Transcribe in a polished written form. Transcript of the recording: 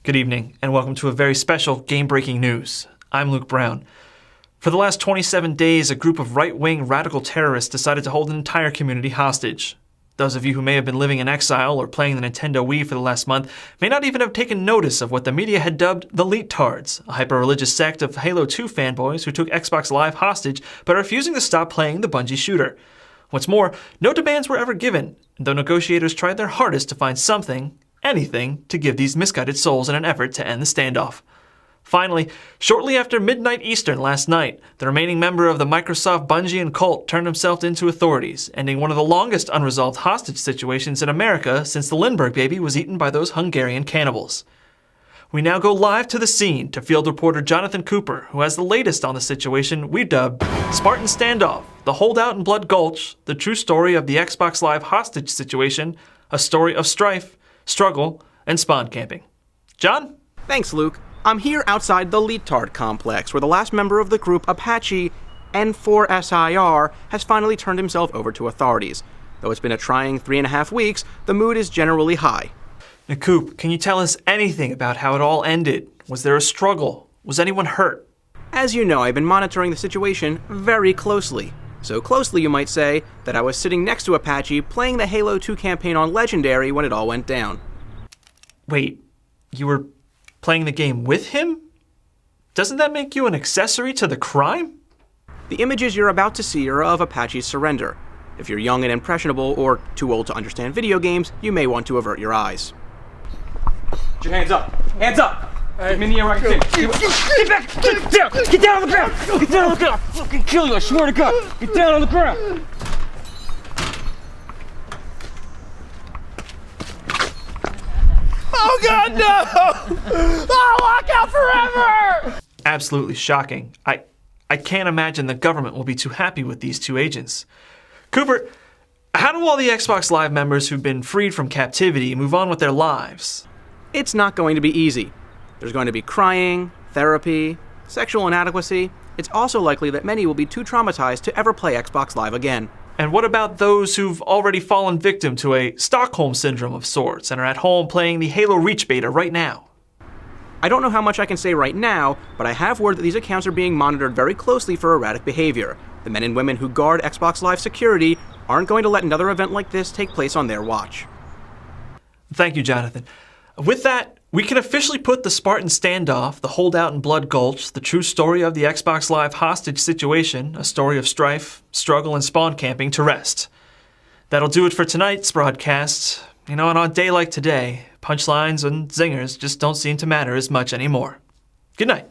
Good evening, and welcome to a very special game-breaking news. I'm Luke Brown. For the last 27 days, a group of right-wing radical terrorists decided to hold an entire community hostage. Those of you who may have been living in exile or playing the Nintendo Wii for the last month may not even have taken notice of what the media had dubbed the Leet-tards, a hyper-religious sect of Halo 2 fanboys who took Xbox Live hostage by refusing to stop playing the Bungie shooter. What's more, no demands were ever given, though negotiators tried their hardest to find something, anything, to give these misguided souls in an effort to end the standoff. Finally, shortly after midnight Eastern last night, the remaining member of the Microsoft, Bungie, and cult turned himself into authorities, ending one of the longest unresolved hostage situations in America since the Lindbergh baby was eaten by those Hungarian cannibals. We now go live to the scene to field reporter Jonathan Cooper, who has the latest on the situation we dubbed Spartan Standoff, the holdout in Blood Gulch, the true story of the Xbox Live hostage situation, a story of strife, struggle, and spawn camping. John? Thanks, Luke. I'm here outside the Leet-tard complex, where the last member of the group, Apache N4SIR, has finally turned himself over to authorities. Though it's been a trying 3.5 weeks, the mood is generally high. Now, Coop, can you tell us anything about how it all ended? Was there a struggle? Was anyone hurt? As you know, I've been monitoring the situation very closely. So closely, you might say, that I was sitting next to Apache playing the Halo 2 campaign on Legendary when it all went down. Wait, you were playing the game with him? Doesn't that make you an accessory to the crime? The images you're about to see are of Apache's surrender. If you're young and impressionable or too old to understand video games, you may want to avert your eyes. Put your hands up! Hands up! Get me in the air where I can see you. Get back! Get down! Get down on the ground! Get down on the ground! I'll fucking kill you, I swear to God! Get down on the ground! Oh God, no! Oh, lock out forever! Absolutely shocking. I can't imagine the government will be too happy with these two agents. Cooper, how do all the Xbox Live members who've been freed from captivity move on with their lives? It's not going to be easy. There's going to be crying, therapy, sexual inadequacy. It's also likely that many will be too traumatized to ever play Xbox Live again. And what about those who've already fallen victim to a Stockholm syndrome of sorts and are at home playing the Halo Reach beta right now? I don't know how much I can say right now, but I have word that these accounts are being monitored very closely for erratic behavior. The men and women who guard Xbox Live security aren't going to let another event like this take place on their watch. Thank you, Jonathan. With that, we can officially put the Spartan Standoff, the holdout in Blood Gulch, the true story of the Xbox Live hostage situation, a story of strife, struggle, and spawn camping to rest. That'll do it for tonight's broadcast. You know, and on a day like today, punchlines and zingers just don't seem to matter as much anymore. Good night.